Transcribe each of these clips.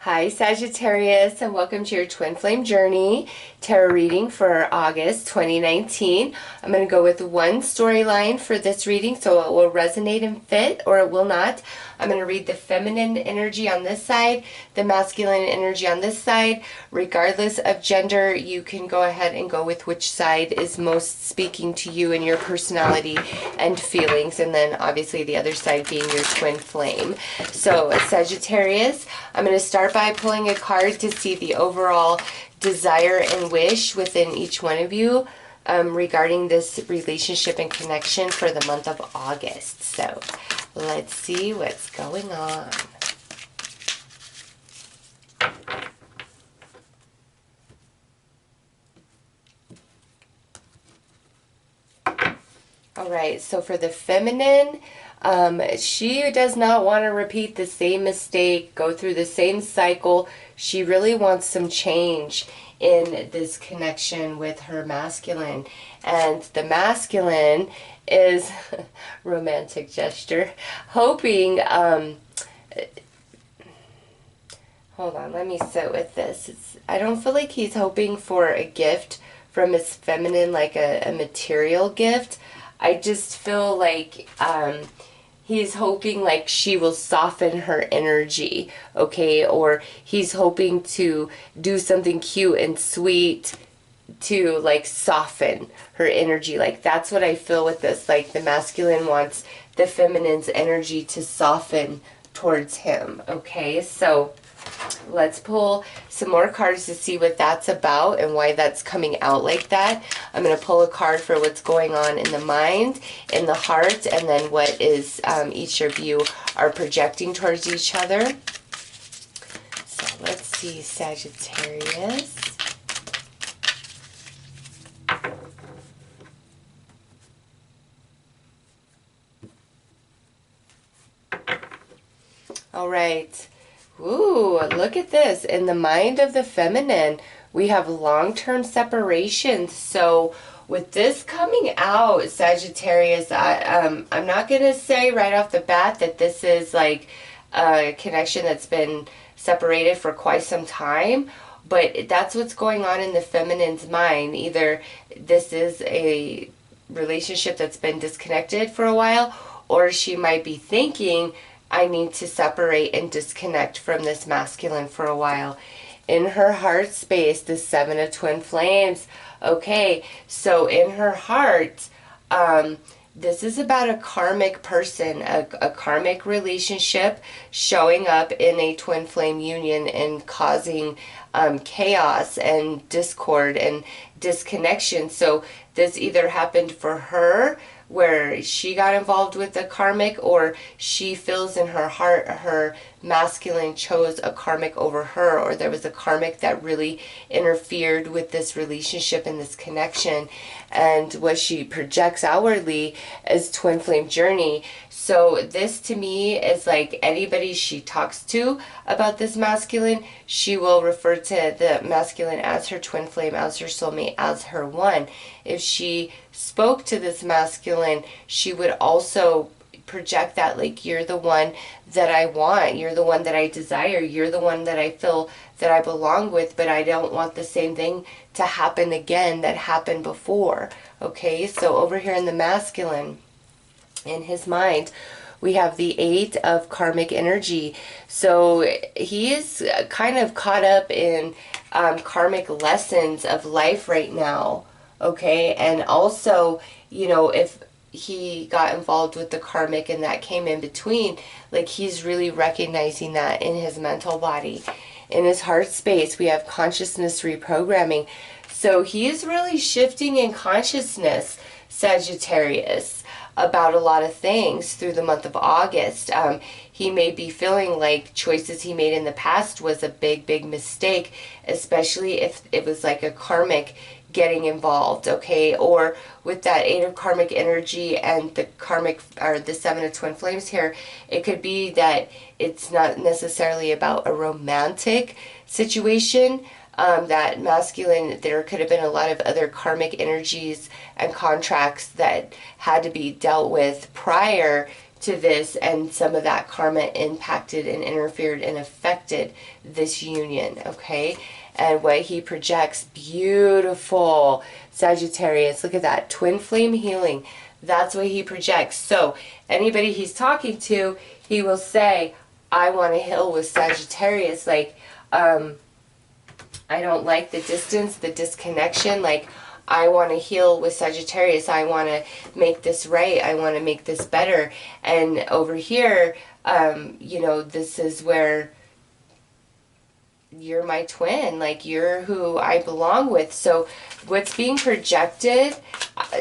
Hi Sagittarius, and welcome to your Twin Flame Journey tarot reading for August 2019. I'm going to go with one storyline for this reading, so it will resonate and fit or it will not. I'm going to read the feminine energy on this side, the masculine energy on this side. Regardless of gender, you can go ahead and go with which side is most speaking to you and your personality and feelings, and then obviously the other side being your twin flame. So Sagittarius, I'm going to start by pulling a card to see the overall desire and wish within each one of you regarding this relationship and connection for the month of August. So let's see what's going on. All right, so for the feminine, she does not want to repeat the same mistake, go through the same cycle. She really wants some change in this connection with her masculine. And the masculine is romantic gesture, hoping, hold on, let me sit with this. I don't feel like he's hoping for a gift from his feminine, like a material gift. I just feel like he's hoping like she will soften her energy, okay? Or he's hoping to do something cute and sweet to like soften her energy. Like that's what I feel with this. Like the masculine wants the feminine's energy to soften towards him, okay? So let's pull some more cards to see what that's about and why that's coming out like that. I'm going to pull a card for what's going on in the mind, in the heart, and then what is each of you are projecting towards each other. So let's see, Sagittarius. All right. Ooh, look at this. In the mind of the feminine, we have long-term separations. So with this coming out, Sagittarius, I'm not going to say right off the bat that this is like a connection that's been separated for quite some time, but that's what's going on in the feminine's mind. Either this is a relationship that's been disconnected for a while, or she might be thinking, I need to separate and disconnect from this masculine for a while. In her heart space, the Seven of Twin Flames. Okay, so in her heart, this is about a karmic person, a karmic relationship showing up in a twin flame union and causing chaos and discord and disconnection. So this either happened for her, where she got involved with the karmic, or she feels in her heart her masculine chose a karmic over her, or there was a karmic that really interfered with this relationship and this connection, and what she projects outwardly as twin flame journey. So this to me is like anybody she talks to about this masculine, she will refer to the masculine as her twin flame, as her soulmate, as her one. If she spoke to this masculine, she would also project that like, you're the one that I want, you're the one that I desire, you're the one that I feel that I belong with, but I don't want the same thing to happen again that happened before. Okay, so over here in the masculine, in his mind, we have the Eight of karmic energy. So he is kind of caught up in karmic lessons of life right now. Okay, and also, you know, if he got involved with the karmic and that came in between, like he's really recognizing that in his mental body. In his heart space, we have consciousness reprogramming. So he is really shifting in consciousness, Sagittarius, about a lot of things through the month of August. He may be feeling like choices he made in the past was a big mistake, especially if it was like a karmic getting involved, okay? Or with that Eight of karmic energy and the karmic, or the Seven of Twin Flames here, it could be that it's not necessarily about a romantic situation. That masculine, there could have been a lot of other karmic energies and contracts that had to be dealt with prior to this, and some of that karma impacted and interfered and affected this union, okay? And what he projects, beautiful, Sagittarius, look at that, twin flame healing. That's what he projects. So anybody he's talking to, he will say, I want to heal with Sagittarius. Like, I don't like the distance, the disconnection. Like, I want to heal with Sagittarius. I want to make this right. I want to make this better. And over here, you know, this is where you're my twin. Like, you're who I belong with. So what's being projected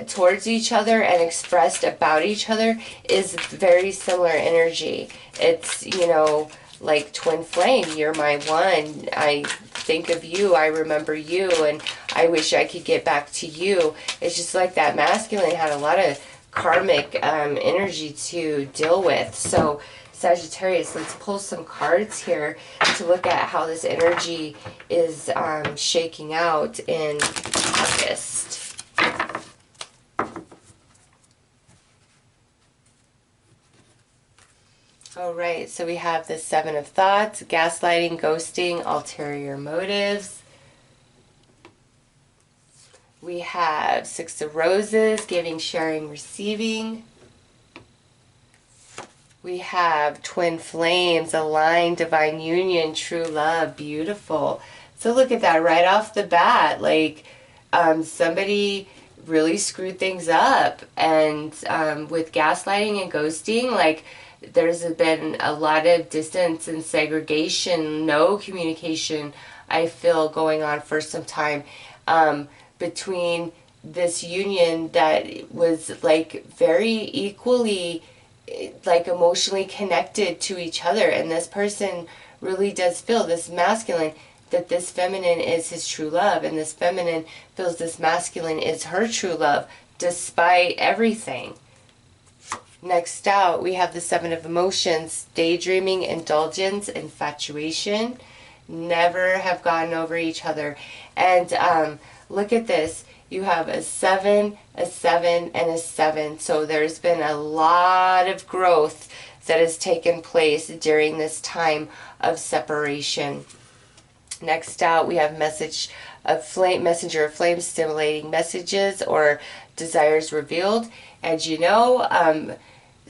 towards each other and expressed about each other is very similar energy. It's, you know, like twin flame. You're my one. I think of you. I remember you. And I wish I could get back to you. It's just like that masculine had a lot of karmic energy to deal with. So Sagittarius, let's pull some cards here to look at how this energy is shaking out in August. All right, so we have the Seven of Thoughts, gaslighting, ghosting, ulterior motives. We have Six of Roses, giving, sharing, receiving. We have twin flames, aligned, divine union, true love, beautiful. So look at that right off the bat. Like, somebody really screwed things up. And with gaslighting and ghosting, like, there's been a lot of distance and segregation, no communication, I feel, going on for some time between this union that was like very equally like emotionally connected to each other. And this person really does feel, this masculine, that this feminine is his true love, and this feminine feels this masculine is her true love despite everything. Next out, we have the Seven of Emotions, daydreaming, indulgence, infatuation, never have gotten over each other. And look at this. You have a 7, a 7, and a 7. So there's been a lot of growth that has taken place during this time of separation. Next out, we have messenger of flame, stimulating messages or desires revealed. And you know,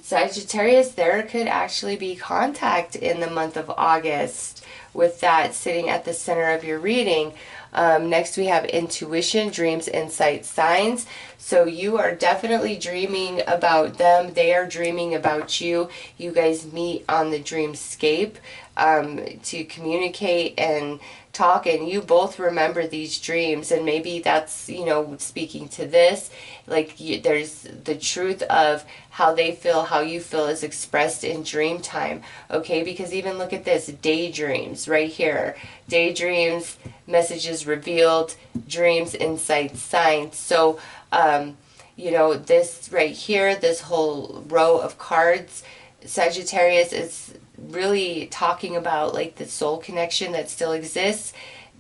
Sagittarius, there could actually be contact in the month of August with that sitting at the center of your reading. Next we have intuition, dreams, insight, signs. So you are definitely dreaming about them. They are dreaming about you. You guys meet on the dreamscape to communicate and talk, and you both remember these dreams. And maybe that's, you know, speaking to this, like there's the truth of how they feel, how you feel is expressed in dream time. Okay, because even look at this, daydreams right here. Daydreams, messages revealed, dreams, insights, signs. So you know, this right here, this whole row of cards, Sagittarius is really talking about like the soul connection that still exists,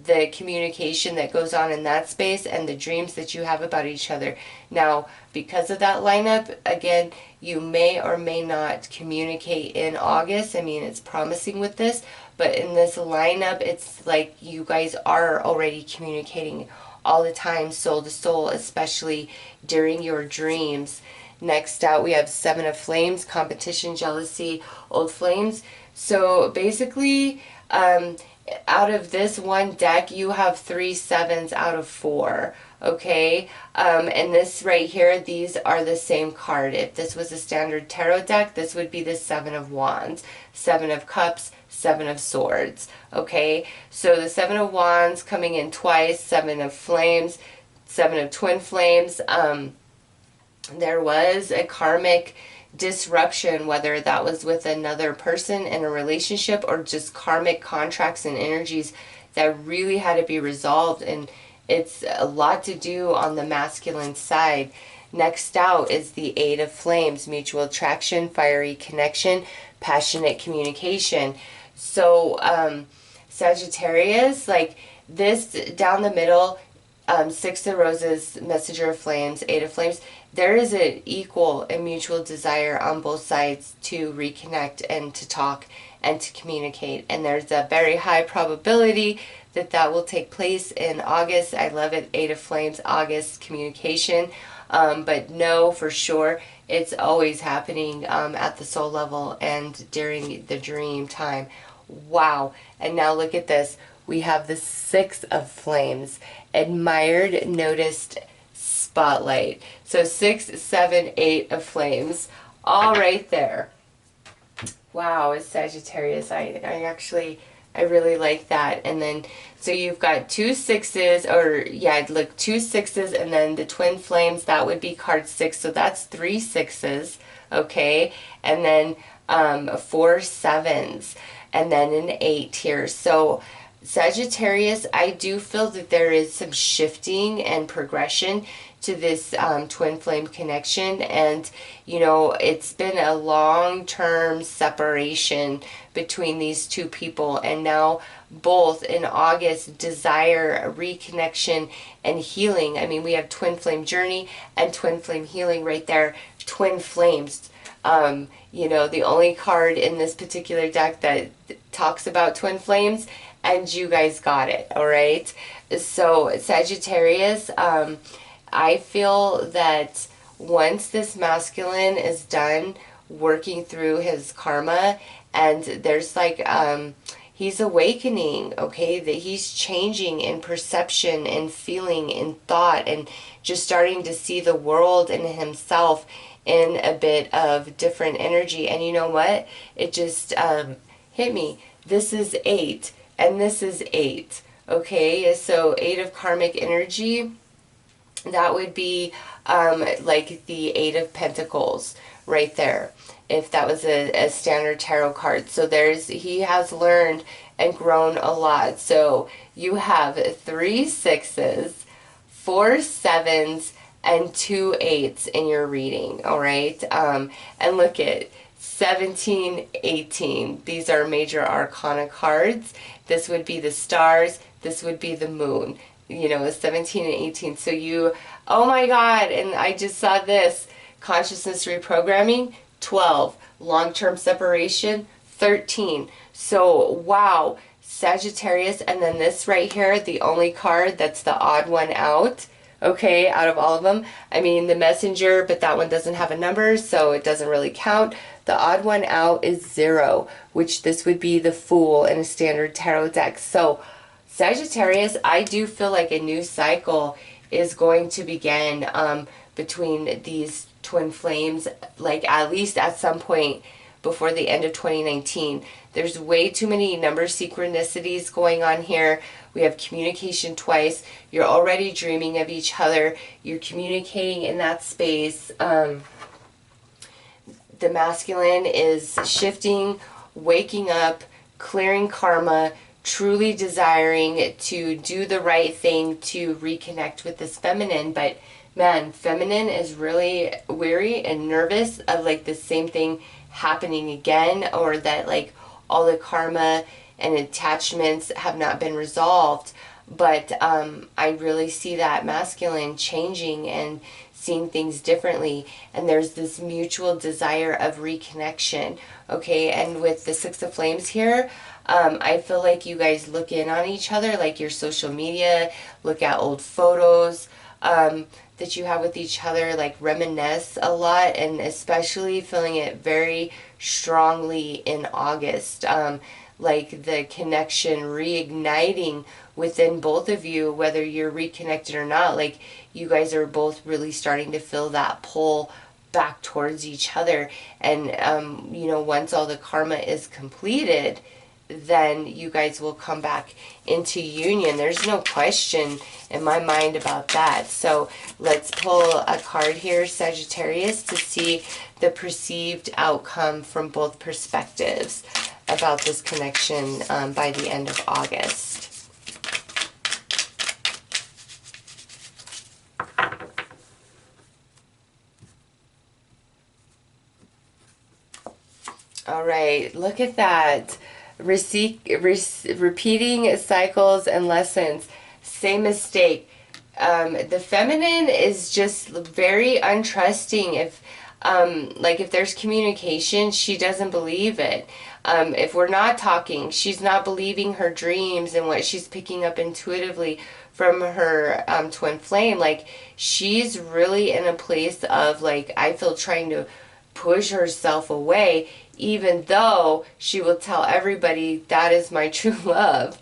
the communication that goes on in that space, and the dreams that you have about each other. Now, because of that lineup, again, you may or may not communicate in August. I mean, it's promising with this, but in this lineup, it's like you guys are already communicating all the time, soul to soul, especially during your dreams. Next out, we have Seven of Flames, competition, jealousy, old flames. So basically, out of this one deck, you have 3 sevens out of 4. Okay, and this right here, these are the same card. If this was a standard tarot deck, this would be the 7 of Wands, 7 of Cups, 7 of Swords. Okay, so the 7 of Wands coming in twice, 7 of Flames, 7 of Twin Flames. There was a karmic disruption, whether that was with another person in a relationship or just karmic contracts and energies that really had to be resolved, and it's a lot to do on the masculine side. Next out is the 8 of Flames, mutual attraction, fiery connection, passionate communication. So Sagittarius, like this down the middle, Six of Roses, Messenger of Flames, Eight of Flames, there is an equal and mutual desire on both sides to reconnect and to talk and to communicate. And there's a very high probability that that will take place in August. I love it, Eight of Flames, August, communication. But no, for sure, it's always happening at the soul level and during the dream time. Wow. And now look at this. We have the Six of Flames, admired, noticed, spotlight. So 6, 7, 8 of Flames, all right there. Wow, it's Sagittarius. I really like that. And then, so you've got two sixes, or yeah, look, two sixes, and then the twin flames, that would be card 6. So that's 3 sixes, okay? And then 4 sevens, and then an 8 here. So Sagittarius, I do feel that there is some shifting and progression to this twin flame connection, and you know, it's been a long-term separation between these two people, and now both in August desire a reconnection and healing. I mean, we have twin flame journey and twin flame healing right there. Twin flames, you know, the only card in this particular deck that talks about twin flames, and you guys got it, all right? So Sagittarius, I feel that once this masculine is done working through his karma, and there's like, he's awakening, okay, that he's changing in perception and feeling and thought, and just starting to see the world and himself in a bit of different energy. And you know what? It just hit me. This is 8. And this is 8, okay? So 8 of karmic energy, that would be like the 8 of Pentacles right there, if that was a standard tarot card. So he has learned and grown a lot. So you have 3 sixes, 4 sevens, and 2 8s in your reading, all right? And look at 17, 18. These are major arcana cards. This would be the stars. This would be the moon. You know, 17 and 18. So you, oh my God, and I just saw this. Consciousness reprogramming, 12. Long-term separation, 13. So, wow, Sagittarius. And then this right here, the only card that's the odd one out. Okay, out of all of them. I mean, the Messenger, but that one doesn't have a number, so it doesn't really count. The odd one out is 0, which this would be the Fool in a standard tarot deck. So, Sagittarius, I do feel like a new cycle is going to begin between these twin flames, like at least at some point before the end of 2019. There's way too many number synchronicities going on here. We have communication twice. You're already dreaming of each other. You're communicating in that space. The masculine is shifting, waking up, clearing karma, truly desiring to do the right thing to reconnect with this feminine. But man, feminine is really weary and nervous of like the same thing happening again, or that like all the karma and attachments have not been resolved. But I really see that masculine changing and seeing things differently, and there's this mutual desire of reconnection, okay? And with the Six of Flames here, I feel like you guys look in on each other, like your social media, look at old photos that you have with each other, like reminisce a lot, and especially feeling it very strongly in August, like the connection reigniting within both of you, whether you're reconnected or not. Like you guys are both really starting to feel that pull back towards each other. And you know, once all the karma is completed, then you guys will come back into union. There's no question in my mind about that. So let's pull a card here, Sagittarius, to see the perceived outcome from both perspectives about this connection by the end of August. All right, look at that. Repeating cycles and lessons. Same mistake. The feminine is just very untrusting. Like if there's communication, she doesn't believe it. If we're not talking, she's not believing her dreams and what she's picking up intuitively from her twin flame. Like she's really in a place of, like, I feel, trying to push herself away, even though she will tell everybody that is my true love.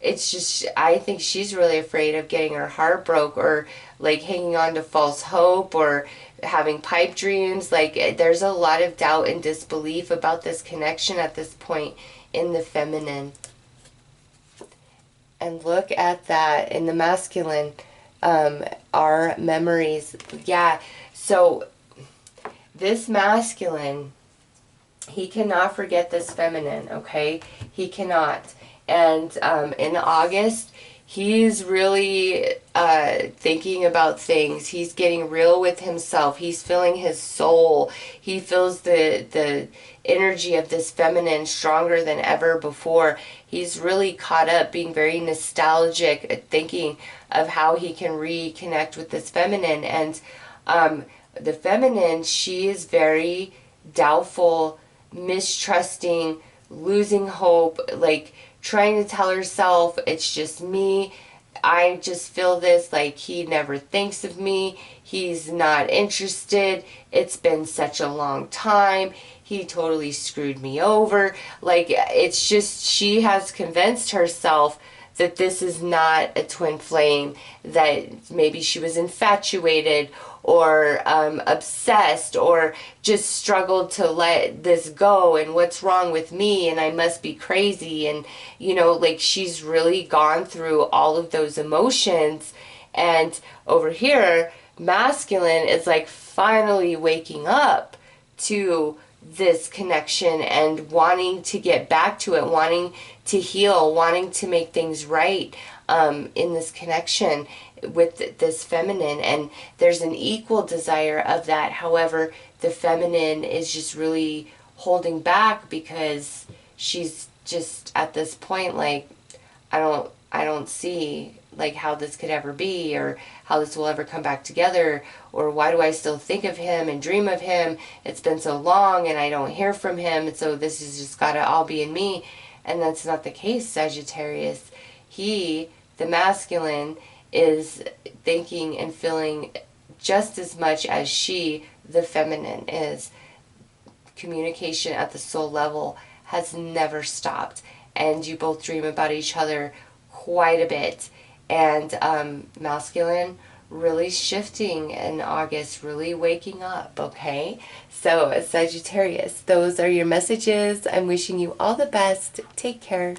It's just, I think she's really afraid of getting her heart broke, or like hanging on to false hope, or having pipe dreams. Like there's a lot of doubt and disbelief about this connection at this point in the feminine. And look at that in the masculine, our memories. Yeah, so this masculine, he cannot forget this feminine, okay? He cannot. And in August, he's really thinking about things. He's getting real with himself. He's feeling his soul. He feels the energy of this feminine stronger than ever before. He's really caught up, being very nostalgic, thinking of how he can reconnect with this feminine. And the feminine, she is very doubtful, mistrusting, losing hope, like trying to tell herself, it's just me, I just feel this, like he never thinks of me, he's not interested, it's been such a long time, he totally screwed me over. Like it's just, she has convinced herself that this is not a twin flame, that maybe she was infatuated or obsessed, or just struggled to let this go, and what's wrong with me, and I must be crazy. And you know, like she's really gone through all of those emotions. And over here, masculine is like finally waking up to this connection and wanting to get back to it, wanting to heal, wanting to make things right in this connection with this feminine. And there's an equal desire of that. However, the feminine is just really holding back, because she's just at this point like, I don't see like how this could ever be, or how this will ever come back together, or why do I still think of him and dream of him? It's been so long and I don't hear from him, and so this has just got to all be in me. And that's not the case, Sagittarius. He, the masculine, is thinking and feeling just as much as she, the feminine, is. Communication at the soul level has never stopped, and you both dream about each other quite a bit. And masculine really shifting in August, really waking up, okay? So Sagittarius, those are your messages. I'm wishing you all the best. Take care.